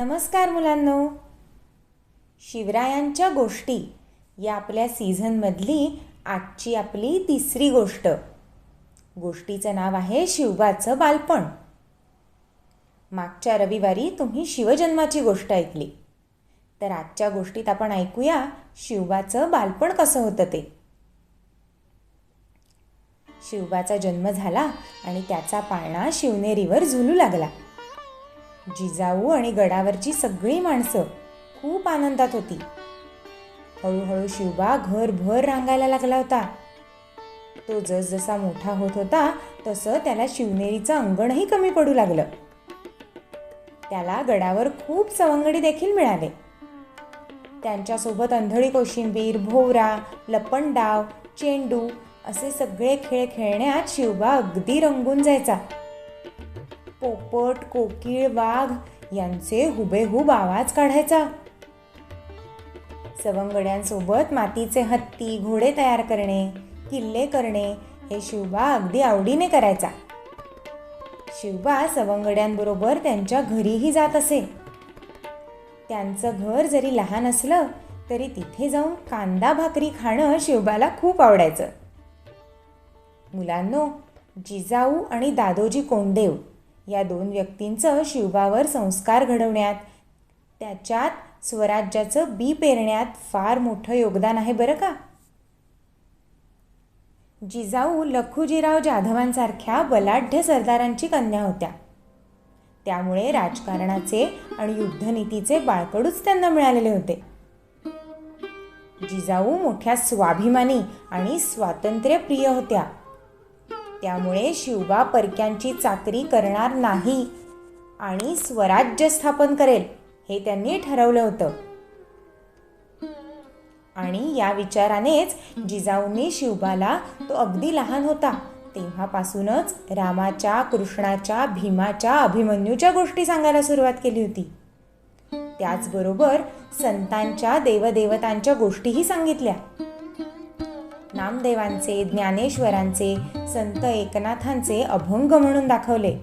नमस्कार मुलांनो. शिवरायांच्या गोष्टी या आपल्या सीझनमधली आजची आपली तिसरी गोष्ट. गोष्टीचं नाव आहे शिवबाचं बालपण. मागच्या रविवारी तुम्ही शिवजन्माची गोष्ट ऐकली, तर आजच्या गोष्टीत आपण ऐकूया शिवबाचं बालपण कसं होतं ते. शिवबाचा जन्म झाला आणि त्याचा पाळणा शिवनेरीवर झुलू लागला. जिजाऊ आणि गडावरची सगळी माणसं खूप आनंदात होती. हळूहळू शिवबा घरभर रांगायला लागला होता. तो जसजसा मोठा होत होता तसं त्याला शिवनेरीचं अंगणही कमी पडू लागलं. त्याला गडावर खूप सवंगडी देखील मिळाले. त्यांच्यासोबत अंधळी कोशिंबीर, भोवरा, लपंडाव, चेंडू असे सगळे खेळ खेळण्यात शिवबा अगदी रंगून जायचा. पोपट, कोकिळ, वाघ यांचे हुबेहूब आवाज काढायचा. सवंगड्यांसोबत मातीचे हत्ती, घोडे तयार करणे, किल्ले करणे हे शिवबा अगदी आवडीने करायचा. शिवबा सवंगड्यांबरोबर त्यांच्या घरीही जात असे. त्यांचं घर जरी लहान असलं तरी तिथे जाऊन कांदा भाकरी खाणं शिवबाला खूप आवडायचं. मुलांनो, जिजाऊ आणि दादोजी कोंडदेव या दोन व्यक्तींचं शिवबावर संस्कार घडवण्यात, त्याच्यात स्वराज्याचं बी पेरण्यात फार मोठं योगदान आहे बरं का. जिजाऊ लखुजीराव जाधवांसारख्या बलाढ्य सरदारांची कन्या होत्या. त्यामुळे राजकारणाचे आणि युद्धनीतीचे बाळकडूच त्यांना मिळालेले होते. जिजाऊ मोठ्या स्वाभिमानी आणि स्वातंत्र्यप्रिय होत्या. त्यामुळे शिवबा परक्यांची चाकरी करणार नाही आणि स्वराज्य स्थापन करेल हे त्यांनी ठरवलं होतं. आणि या विचारानेच जिजाऊंनी शिवबाला, तो अगदी लहान होता तेव्हापासूनच, रामाच्या, कृष्णाच्या, भीमाच्या, अभिमन्यूच्या गोष्टी सांगायला सुरुवात केली होती. त्याचबरोबर संतांच्या, देवदेवतांच्या गोष्टीही सांगितल्या. नामदेवांचे, ज्ञानेश्वरांचे, संत एकनाथांचे अभंग म्हणून दाखवले.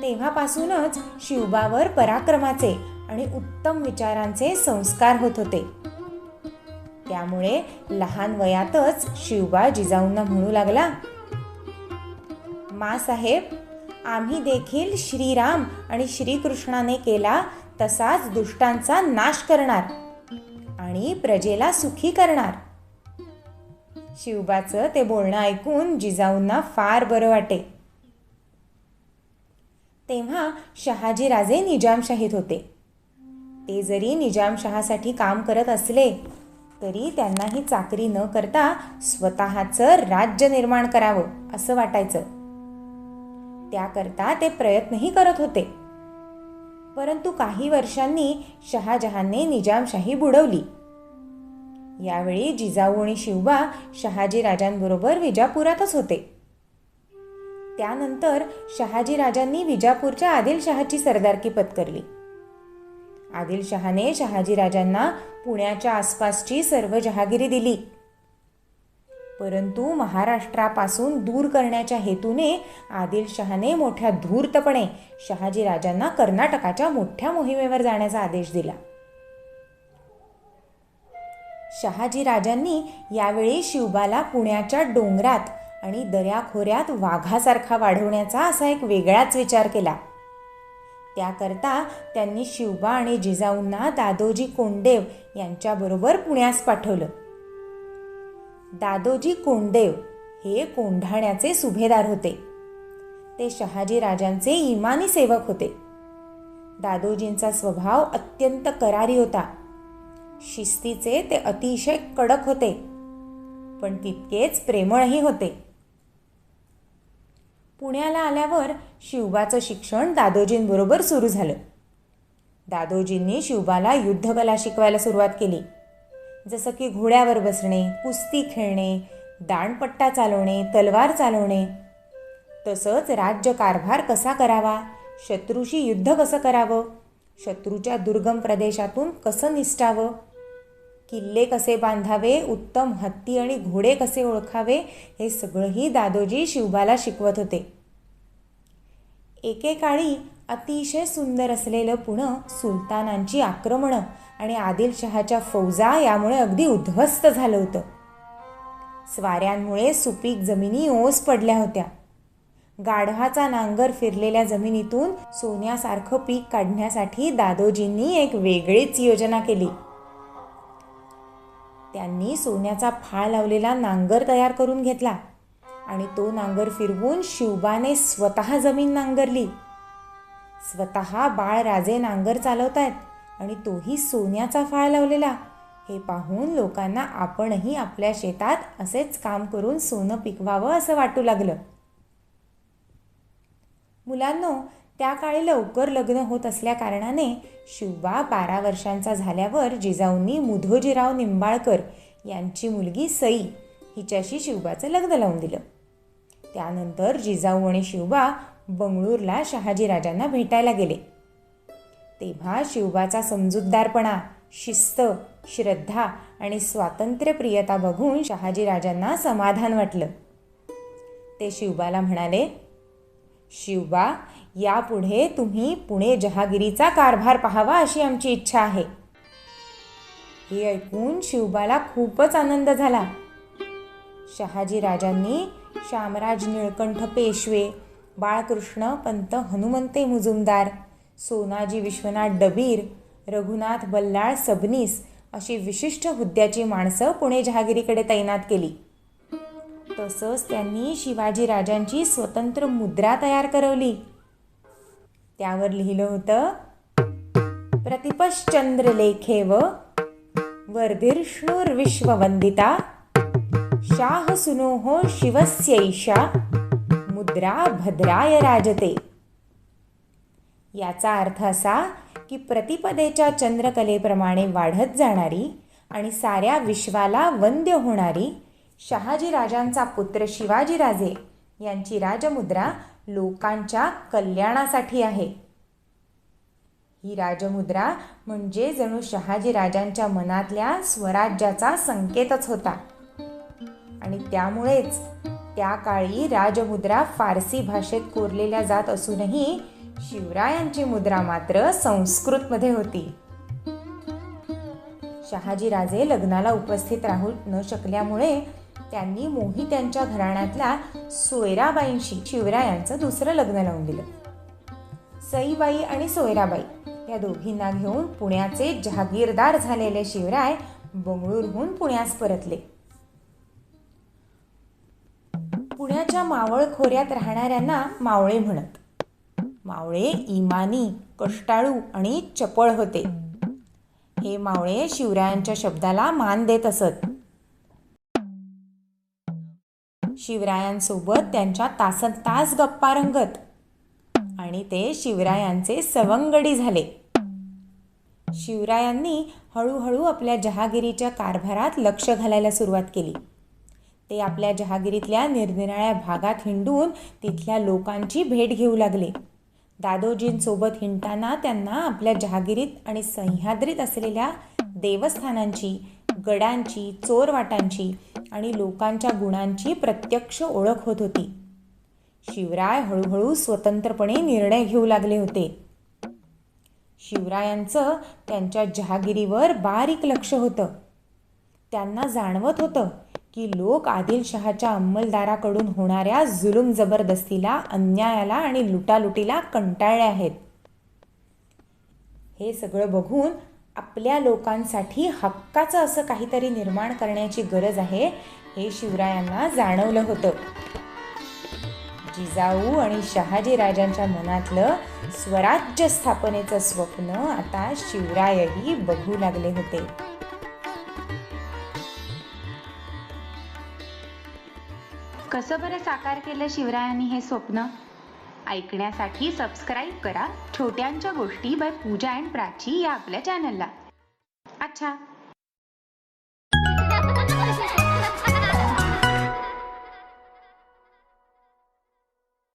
तेव्हापासूनच शिवबावर पराक्रमाचे आणि उत्तम विचारांचे संस्कार होत होते. त्यामुळे लहान वयातच शिवबा जिजाऊंना म्हणू लागला, माँसाहेब, आम्ही देखील श्रीराम आणि श्रीकृष्णाने केला तसाच दुष्टांचा नाश करणार आणि प्रजेला सुखी करणार. शिवबाचं ते बोलणं ऐकून जिजाऊंना फार बरं वाटे. तेव्हा शहाजीराजे निजामशाहीत होते. ते जरी निजामशहासाठी काम करत असले तरी त्यांना ही चाकरी न करता स्वतःचं राज्य निर्माण करावं असं वाटायचं. त्याकरता ते प्रयत्नही करत होते. परंतु काही वर्षांनी शहाजहानने निजामशाही बुडवली. यावेळी जिजाऊ आणि शिवबा शहाजीराजांबरोबर विजापुरातच होते. त्यानंतर शहाजीराजांनी विजापूरच्या आदिलशहाची सरदारकी पत्करली. आदिलशहाने शहाजीराजांना पुण्याच्या आसपासची सर्व जहागिरी दिली. परंतु महाराष्ट्रापासून दूर करण्याच्या हेतूने आदिलशहाने मोठ्या धूर्तपणे शहाजीराजांना कर्नाटकाच्या मोठ्या मोहिमेवर जाण्याचा आदेश दिला. शहाजीराजांनी यावेळी शिवबाला पुण्याच्या डोंगरात आणि दऱ्याखोऱ्यात वाघासारखा वाढवण्याचा असा एक वेगळाच विचार केला. त्याकरता त्यांनी शिवबा आणि जिजाऊंना दादोजी कोंडदेव यांच्याबरोबर पुण्यास पाठवलं. दादोजी कोंडदेव हे कोंढाण्याचे सुभेदार होते. ते शहाजीराजांचे इमानी सेवक होते. दादोजींचा स्वभाव अत्यंत करारी होता. शिस्तीचे ते अतिशय कडक होते, पण तितकेच प्रेमळही होते. पुण्याला आल्यावर शिवबाचं शिक्षण दादोजींबरोबर सुरू झालं. दादोजींनी शिवबाला युद्धकला शिकवायला सुरुवात केली. जसं की घोड्यावर बसणे, कुस्ती खेळणे, दांडपट्टा चालवणे, तलवार चालवणे. तसंच राज्यकारभार कसा करावा, शत्रूशी युद्ध कसं करावं, शत्रूच्या दुर्गम प्रदेशातून कसं निसटावं, किल्ले कसे बांधावे, उत्तम हत्ती आणि घोडे कसे ओळखावे, हे सगळंही दादोजी शिवबाला शिकवत होते. एकेकाळी अतिशय सुंदर असलेलं पुणं सुलतानांची आक्रमणं आणि आदिलशहाच्या फौजा यामुळे अगदी उद्ध्वस्त झालं होतं. स्वाऱ्यांमुळे सुपीक जमिनी ओस पडल्या होत्या. गाढवाचा नांगर फिरलेल्या जमिनीतून सोन्यासारखं पीक काढण्यासाठी दादोजींनी एक वेगळीच योजना केली. त्यांनी सोन्याचा फाळ लावलेला नांगर तयार करून घेतला आणि तो नांगर फिरवून शिवबाने स्वतः जमीन नांगरली. स्वतः बाळराजे नांगर चालवतायत आणि तोही सोन्याचा फाळ लावलेला. हे पाहून लोकांना आपणही आपल्या शेतात असेच काम करून सोनं पिकवावं असं वाटू लागलं. मुलांनो, त्या काळी लवकर लग्न होत असल्या कारणाने शिवबा 12 वर्षांचा झाल्यावर जिजाऊंनी मुधोजीराव निंबाळकर यांची मुलगी सई हिच्याशी शिवबाचं लग्न लावून दिलं. त्यानंतर जिजाऊ आणि शिवबा बंगळूरला शहाजीराजांना भेटायला गेले. तेव्हा शिवबाचा समजूतदारपणा, शिस्त, श्रद्धा आणि स्वातंत्र्यप्रियता बघून शहाजीराजांना समाधान वाटलं. ते शिवबाला म्हणाले, शिवबा, यापुढे तुम्ही पुणे जहागिरीचा कारभार पाहावा अशी आमची इच्छा आहे. हे ऐकून शिवबाला खूपच आनंद झाला. शहाजीराजांनी शामराज निळकंठ पेशवे, बाळकृष्ण पंत हनुमंते मुजुमदार, सोनाजी विश्वनाथ डबीर, रघुनाथ बल्लाळ सबनीस अशी विशिष्ट हुद्द्याची माणसं पुणे जहागिरीकडे तैनात केली. तसंच त्यांनी शिवाजीराजांची स्वतंत्र मुद्रा तयार करवली. त्यावर लिहिलं होतं, प्रतिपश्चंद्रलेखेव वर्धिष्णुर्विश्ववंदिता शाहसुनोः शिवस्यैषा मुद्रा भद्राय राजते. याचा अर्थ असा की प्रतिपदेच्या चंद्रकलेप्रमाणे वाढत जाणारी आणि साऱ्या विश्वाला वंद्य होणारी शहाजीराजांचा पुत्र शिवाजीराजे यांची राजमुद्रा लोकांच्या कल्याणासाठी आहे. ही राजमुद्रा म्हणजे जणू शहाजीराजांच्या मनातल्या स्वराज्याचा संकेतच होता आणि त्यामुळेच त्या काळी राजमुद्रा फारसी भाषेत कोरलेल्या जात असूनही शिवरायांची मुद्रा मात्र संस्कृतमध्ये होती. शहाजीराजे लग्नाला उपस्थित राहू न शकल्यामुळे त्यांनी मोहित्यांच्या घराण्यातल्या सोयराबाईंशी शिवरायांचं दुसरं लग्न लावून दिलं. सईबाई आणि सोयराबाई या दोघींना घेऊन पुण्याचे जहागीरदार झालेले शिवराय बंगळूरहून पुण्यास परतले. पुण्याच्या मावळ खोऱ्यात राहणाऱ्यांना मावळे म्हणत. मावळे इमानी, कष्टाळू आणि चपळ होते. हे मावळे शिवरायांच्या शब्दाला मान देत असत. शिवरायांसोबत त्यांच्या तासनतास गप्पा रंगत आणि ते शिवरायांचे सवंगडी झाले. शिवरायांनी हळूहळू आपल्या जहागिरीच्या कारभारात लक्ष घालायला सुरुवात केली. ते आपल्या जहागिरीतल्या निरनिराळ्या भागात हिंडून तिथल्या लोकांची भेट घेऊ लागले. दादोजींसोबत हिंडताना त्यांना आपल्या जहागिरीत आणि सह्याद्रीत असलेल्या देवस्थानांची, गडांची, चोरवाटांची आणि लोकांच्या गुणांची प्रत्यक्ष ओळख होत होती. शिवराय हळूहळू स्वतंत्रपणे निर्णय घेऊ लागले होते. शिवरायांचं त्यांच्या जहागिरीवर बारीक लक्ष होतं. त्यांना जाणवत होतं की लोक आदिलशहाच्या अंमलदाराकडून होणाऱ्या जुलूम जबरदस्तीला, अन्यायाला आणि लुटालुटीला कंटाळले आहेत. हे सगळं बघून आपल्या लोकांसाठी हक्काचं असं काहीतरी निर्माण करण्याची गरज आहे हे शिवरायांना जाणवलं होतं. जिजाऊ आणि शहाजीराजांच्या मनातलं स्वराज्य स्थापनेचं स्वप्न आता शिवरायही बघू लागले होते. कसं बरं साकार केलं शिवरायांनी हे स्वप्न? ऐकण्यासाठी सबस्क्राईब करा छोट्यांच्या गोष्टी बाय पूजा अँड प्राची या आपल्या चॅनलला. अच्छा,